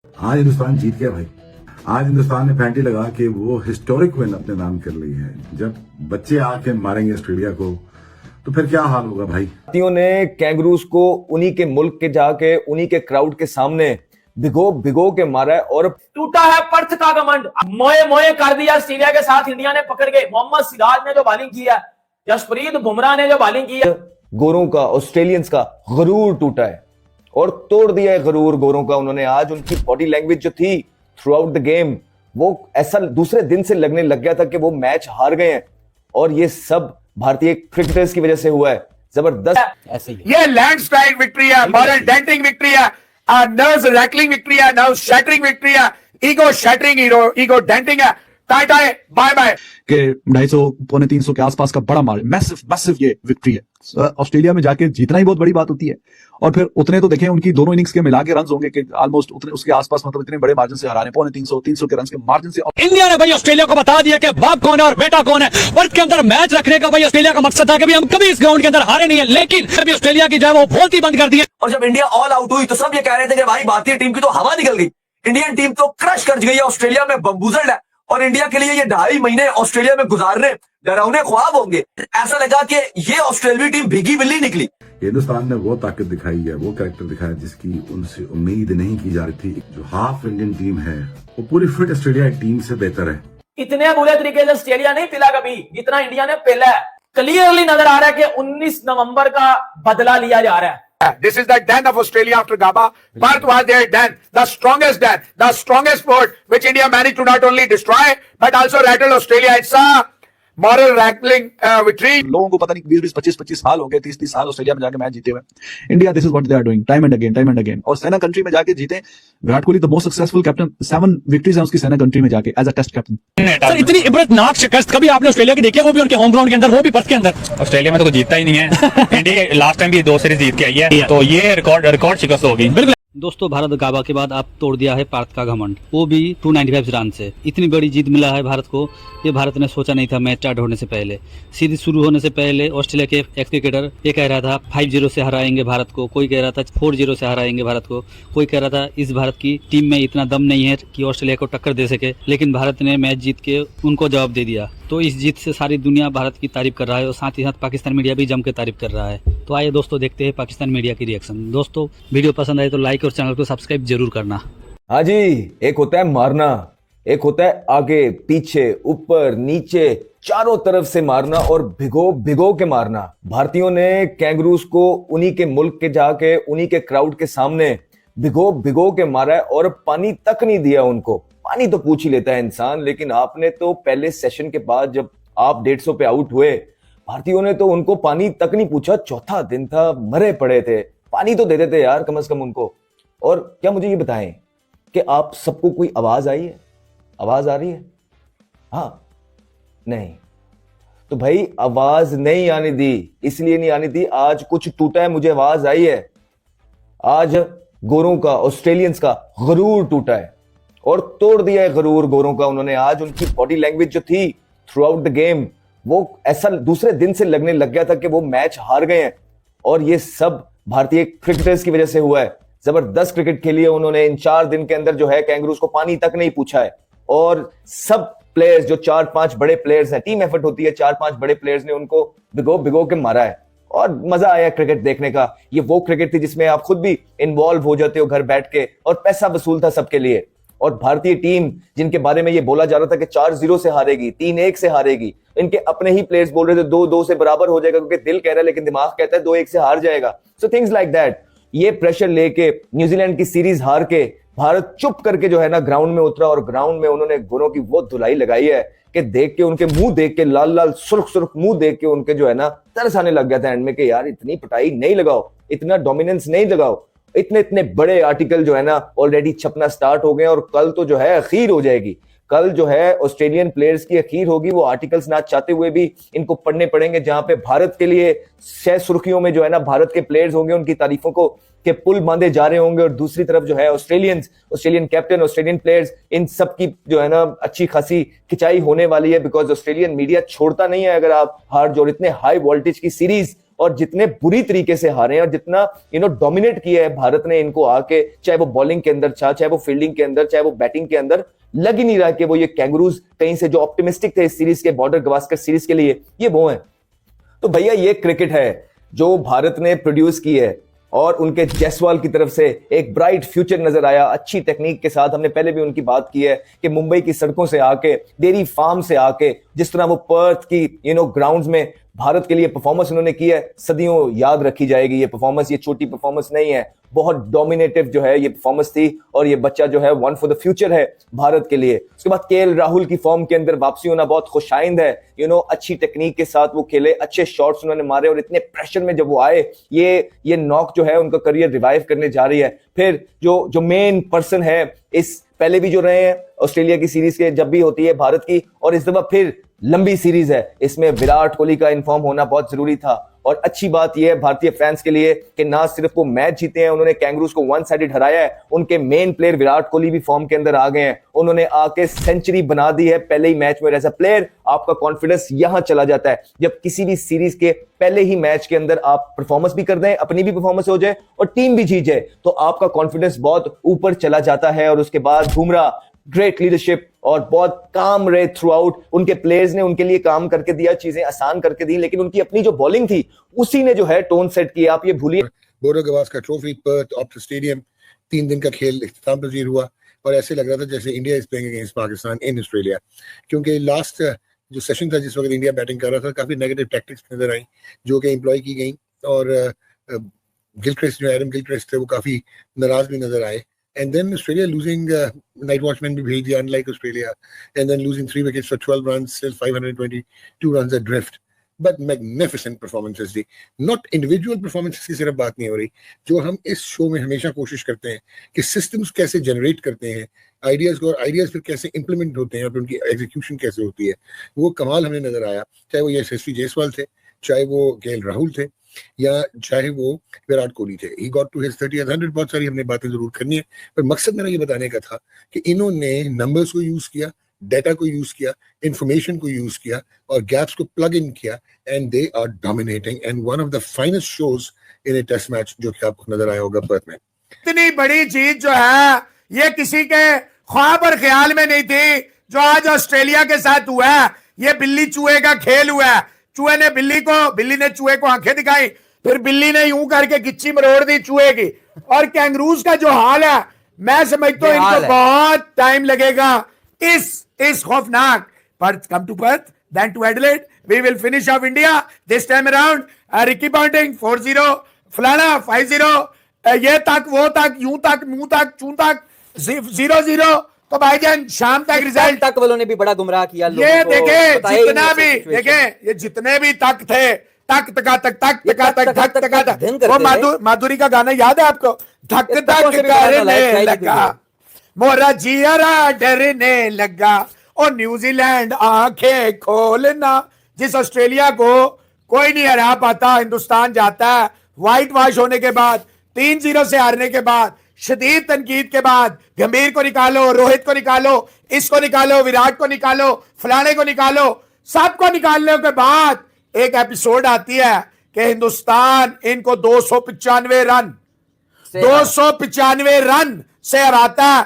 आज हिंदुस्तान जीत गया भाई। आज हिंदुस्तान ने पैंटी लगा के वो हिस्टोरिक विन अपने नाम कर ली है। जब बच्चे आके मारेंगे ऑस्ट्रेलिया को तो फिर क्या हाल होगा भाई। भारतीयों ने कैंगरूज को उन्हीं के मुल्क के जाके उन्हीं के क्राउड के सामने भिगो भिगो के मारा है और टूटा है पर्थ का घमंड। मोए मोए कर दिया ऑस्ट्रेलिया के साथ इंडिया ने पकड़ के। मोहम्मद सिराज ने जो बॉलिंग की है, जसप्रीत बुमराह ने जो बॉलिंग की है, गोरों का ऑस्ट्रेलियंस का गरूर टूटा है और तोड़ दिया है गरूर गोरों का उन्होंने। आज उनकी बॉडी लैंग्वेज जो थी थ्रू आउट द गेम, वो ऐसा दूसरे दिन से लगने लग गया था कि वो मैच हार गए हैं और ये सब भारतीय क्रिकेटर्स की वजह से हुआ है। जबरदस्त ऐसे ही ये लैंडस्लाइड विक्ट्री है, मॉरल डेंटिंग विक्ट्री है, नर्व्स रैकलिंग विक्ट्री है, नर्व शैटरिंग विक्ट्री है, ईगो शैटरिंग ईगो डेंटिंग है। टाई टाई बाय बाय के 250 पौने 300 के आसपास का बड़ा मार्जिन, मैसिव मैसिव ये विक्ट्री है। ऑस्ट्रेलिया में जाके जीतना ही बहुत बड़ी बात होती है और फिर उतने तो देखें उनकी दोनों इनिंग्स के मिला के रन होंगे कि ऑलमोस्ट उतने उसके आसपास, मतलब इतने बड़े मार्जिन से हरा रहे हैं, पौने 300 के रन के मार्जिन से। इंडिया ने भाई ऑस्ट्रेलिया को बता दिया कि बाप कौन है और बेटा कौन है। वर्ल्ड के अंदर मैच रखने का भाई ऑस्ट्रेलिया का मकसद था कि भाई हम कभी इस ग्राउंड के अंदर हारे नहीं है, लेकिन अभी ऑस्ट्रेलिया की जाए वो बोलती बंद कर दी है। और जब इंडिया ऑल आउट हुई तो सब ये कह रहे थे कि भाई भारतीय टीम की तो हवा निकल गई, इंडियन टीम तो क्रश कर गई है, ऑस्ट्रेलिया में बम्बूजड़ है और इंडिया के लिए ये 2.5 महीने ऑस्ट्रेलिया में गुजारने डरावने ख्वाब होंगे। ऐसा लगा कि ये ऑस्ट्रेलियाई टीम भीगी बिल्ली निकली। हिंदुस्तान ने वो ताकत दिखाई है, वो कैरेक्टर दिखाया जिसकी उनसे उम्मीद नहीं की जा रही थी। जो हाफ इंडियन टीम है वो पूरी फिट ऑस्ट्रेलिया टीम से बेहतर है। इतने बुरे तरीके से ऑस्ट्रेलिया नहीं पिला कभी जितना इंडिया ने पहला है। क्लियरली नजर आ रहा है कि 19 नवंबर का बदला लिया जा रहा है। This is the den of Australia after Gabba. Perth was their den, the strongest fort, which India managed to not only destroy but also rattle Australia. It's a moral rattling victory. लोगों को पता नहीं 20-20, 25-25 साल हो गए, 30-30 साल Australia में जाके मैच जीते हुए। India this is what they are doing time and again. और सेना कंट्री में जाके जीते। Virat Kohli the most successful captain, 7 victories हैं उसकी सेना कंट्री में जाके as a test captain. Sir इतनी इबरतनाक शिकस्त कभी आपने ऑस्ट्रेलिया की देखी है, वो भी उनके होम ग्राउंड के अंदर, वो भी पर्थ के अंदर। ऑस्ट्रेलिया में तो कोई जीतता ही नहीं है। इंडिया लास्ट टाइम भी 2 सीरीज जीत के आई है, तो ये रिकॉर्ड शिकस्त होगी। बिल्कुल दोस्तों, भारत गाबा के बाद आप तोड़ दिया है पार्थ का घमंड, वो भी 295 रन से। इतनी बड़ी जीत मिला है भारत को, ये भारत ने सोचा नहीं था। मैच स्टार्ट होने से पहले, सीरीज शुरू होने से पहले ऑस्ट्रेलिया के एक्स क्रिकेटर ये कह रहा था 5-0 से हराएंगे भारत को, कोई कह रहा था 4-0 से हराएंगे भारत को, कोई कह रहा था इस भारत की टीम में इतना दम नहीं है कि ऑस्ट्रेलिया को टक्कर दे सके। लेकिन भारत ने मैच जीत के उनको जवाब दे दिया। तो इस जीत से सारी दुनिया भारत की तारीफ कर रहा है और साथ ही साथ पाकिस्तान मीडिया भी जम के तारीफ कर रहा है। तो आइए दोस्तों देखते हैं पाकिस्तान मीडिया की रिएक्शन। दोस्तों वीडियो पसंद आए तो लाइक और चैनल को सब्सक्राइब जरूर करना। हाँ जी, एक होता है मारना, एक होता है आगे पीछे ऊपर नीचे चारों तरफ से मारना और भिगो भिगो के मारना। भारतीयों ने कैंगरूज को उन्हीं के मुल्क के जाके उन्हीं के क्राउड के सामने भिगो भिगो के मारा है और पानी तक नहीं दिया उनको। पानी तो पूछ ही लेता है इंसान, लेकिन आपने तो पहले सेशन के बाद जब आप 150 पे आउट हुए, भारतीयों ने तो उनको पानी तक नहीं पूछा। चौथा दिन था, मरे पड़े थे, पानी तो दे देते यार कम से कम उनको। और क्या मुझे ये बताएं कि आप सबको कोई आवाज आई है? आवाज आ रही है? हाँ नहीं तो भाई आवाज नहीं आने दी, इसलिए नहीं आने दी। आज कुछ टूटा है, मुझे आवाज आई है। आज गोरों का ऑस्ट्रेलियंस का गरूर टूटा है और तोड़ दिया है गरूर गोरों का उन्होंने। आज उनकी बॉडी लैंग्वेज जो थी थ्रू आउट द गेम, वो ऐसा दूसरे दिन से लगने लग गया था कि वो मैच हार गए हैं और ये सब भारतीय क्रिकेटर्स की वजह से हुआ है। जबरदस्त क्रिकेट खेली है उन्होंने। इन 4 दिन के अंदर जो है कैंगरूज को पानी तक नहीं पूछा है और सब प्लेयर्स जो 4-5 बड़े प्लेयर्स हैं, टीम एफर्ट होती है, 4-5 बड़े प्लेयर्स ने उनको भिगो भिगो के मारा है और मजा आया क्रिकेट देखने का। ये वो क्रिकेट थी जिसमें आप खुद भी इन्वॉल्व हो जाते हो घर बैठ के और पैसा वसूल था सबके लिए। और भारतीय टीम जिनके बारे में ये बोला जा रहा था कि 4-0 से हारेगी, 3-1 से हारेगी, इनके अपने ही प्लेयर्स बोल रहे थे 2-2 से बराबर हो जाएगा, क्योंकि दिल कह रहा है लेकिन दिमाग कहता है 2-1 से हार जाएगा। So things like that. ये प्रेशर लेके न्यूजीलैंड की सीरीज हार के भारत चुप करके जो है ना ग्राउंड में उतरा और ग्राउंड में उन्होंने गोरों की वो धुलाई लगाई है कि देख के उनके मुंह देख के, लाल लाल सुर्ख सुर्ख मुंह देख के उनके जो है ना तरस आने लग गया था एंड में कि यार इतनी पिटाई नहीं लगाओ, इतना डोमिनेंस नहीं लगाओ। इतने बड़े आर्टिकल जो है ना ऑलरेडी छपना स्टार्ट हो गए और कल तो जो है अखीर हो जाएगी। कल जो है ऑस्ट्रेलियन प्लेयर्स की अखीर होगी। वो आर्टिकल्स ना चाहते हुए भी इनको पढ़ने पड़ेंगे, जहां पे भारत के लिए 6 सुर्खियों में जो है ना भारत के प्लेयर्स होंगे, उनकी तारीफों को के पुल बांधे जा रहे होंगे और दूसरी तरफ जो है ऑस्ट्रेलियन कैप्टन, ऑस्ट्रेलियन प्लेयर्स, इन सब की जो है ना अच्छी खासी खिंचाई होने वाली है। बिकॉज ऑस्ट्रेलियन मीडिया छोड़ता नहीं है अगर आप हार जो। इतने हाई वोल्टेज की सीरीज और जितने बुरी तरीके से हारे हैं और जितना डोमिनेट किया है भारत ने इनको आके, चाहे वो बॉलिंग के अंदर चाहे वो फील्डिंग के अंदर, चाहे वो बैटिंग के अंदर, लग ही नहीं रहा कि वो ये कैंगरूज कहीं से जो ऑप्टिमिस्टिक थे इस सीरीज के, बॉर्डर गवास्कर सीरीज के लिए, ये वो हैं। तो भैया ये क्रिकेट है जो भारत ने प्रोड्यूस की है और उनके जायसवाल की तरफ से एक ब्राइट फ्यूचर नजर आया अच्छी टेक्निक के साथ। हमने पहले भी उनकी बात की है कि मुंबई की सड़कों से आके, डेयरी फार्म से आके, जिस तरह वो पर्थ की ग्राउंड्स में भारत के लिए परफॉर्मेंस उन्होंने की है, सदियों याद रखी जाएगी ये परफॉर्मेंस। ये छोटी परफॉर्मेंस नहीं है, बहुत डोमिनेटिव जो है ये परफॉर्मेंस थी और ये बच्चा जो है वन फॉर द फ्यूचर है भारत के लिए। उसके बाद केएल राहुल की फॉर्म के अंदर वापसी होना बहुत खुशाइंद है। अच्छी टेक्निक के साथ वो खेले, अच्छे शॉट्स उन्होंने मारे और इतने प्रेशर में जब वो आए, ये नॉक जो है उनका करियर रिवाइव करने जा रही है। फिर जो मेन पर्सन है, इस पहले भी जो रहे हैं ऑस्ट्रेलिया की सीरीज के जब भी होती है भारत की, और इस दफा फिर लंबी सीरीज है, इसमें विराट कोहली का इन्फॉर्म होना बहुत जरूरी था। और अच्छी बात यह है भारतीय फैंस के लिए कि ना सिर्फ वो मैच जीते हैं, उन्होंने कैंगरूज को वन साइडेड हराया है, उनके मेन प्लेयर विराट कोहली भी फॉर्म के अंदर आ गए हैं, उन्होंने आके सेंचुरी बना दी है पहले ही मैच में। एज अ प्लेयर आपका कॉन्फिडेंस यहां चला जाता है जब किसी भी सीरीज के पहले ही मैच के अंदर आप परफॉर्मेंस भी कर दें, अपनी भी परफॉर्मेंस हो जाए और टीम भी जीत जाए, तो आपका कॉन्फिडेंस बहुत ऊपर चला जाता है। और उसके बाद बुमराह ग्रेट लीडरशिप और बहुत काम रहे थ्रू आउट, उनके प्लेयर्स ने उनके लिए काम करके दिया, चीजें आसान करके दी, लेकिन उनकी अपनी जो बॉलिंग थी उसी ने जो है टोन सेट किया। आप ये भूलिए border Gavaskar trophy, Perth Optus stadium, 3 दिन का खेल इख्तिताम पजीर हुआ और ऐसे लग रहा था जैसे India is playing against Pakistan in Australia, क्योंकि लास्ट जो सेशन था जिस वक्त इंडिया बैटिंग कर रहा था, काफी नेगेटिव टैक्टिक्स नजर आई जो कि एम्प्लॉय की गई और गिलक्रिस्ट जो एडम गिलक्रिस्ट थे वो काफी नाराज भी नजर आए। And then Australia losing night watchman भी भेज दिया, unlike Australia, and then losing 3 wickets for 12 runs, still 522 runs adrift. But magnificent performances थी, not individual performances की सिर्फ बात नहीं हो रही, जो हम इस शो में हमेशा कोशिश करते हैं कि सिस्टम्स कैसे जनरेट करते हैं आइडियाज को, और आइडियाज फिर कैसे इंप्लीमेंट होते हैं और उनकी एग्जीक्यूशन कैसे होती है, वो कमाल हमें नजर आया। चाहे वो यशस्वी जायसवाल थे, चाहे वो केएल राहुल थे, या चाहे वो विराट कोहली थे। He got to his 30th 100। बहुत सारी हमने बातें जरूर करनी है, पर मकसद मेरा ये बताने का था कि इन्होंने नंबर्स को यूज किया, डेटा को यूज किया, इंफॉर्मेशन को यूज किया और गैप्स को प्लग इन किया, and they are dominating and one of the finest shows in a test match जो कि आपको नजर आया होगा पर्थ में। इतनी बड़ी जीत जो है ये किसी के ख्वाब और ख्याल में नहीं थी जो आज ऑस्ट्रेलिया के साथ हुआ है। ये बिल्ली चूहे का खेल हुआ है, चूहे ने बिल्ली ने चूहे को आंखें दिखाई, फिर बिल्ली ने यूं करके गिच्ची मरोड़ दी चूहे की। और कैंगरूज का जो हाल है, मैं समझता हूं इनको बहुत टाइम लगेगा इस खौफनाक Perth, come to Perth then to Adelaide, we will finish off India this time around. Ricky Ponting 4-0, फलाना 5-0, ये तक वो तक यूं तक मुंह तक चूं तक 0-0। तो भाईजान शाम तक रिजल्ट तक वालों ने भी बड़ा गुमराह किया। ये देखे जितना भी देखे, ये जितने भी तक थे, तक तका तक तक तका तक धक तका तक, वो माधुरी का गाना याद है आपको? धक धक करने लगा मोरा जियरा डरने लगा और न्यूजीलैंड आंखें खोलना। जिस ऑस्ट्रेलिया को कोई नहीं हरा पाता, हिंदुस्तान जाता है व्हाइट वॉश होने के बाद, 3-0 से हारने के बाद, शदीद तनकीद के बाद। गंभीर को निकालो, रोहित को निकालो, इसको निकालो, विराट को निकालो, फलाने को निकालो, सबको निकालने के बाद एक एपिसोड आती है कि हिंदुस्तान इनको 295 रन से हराता है।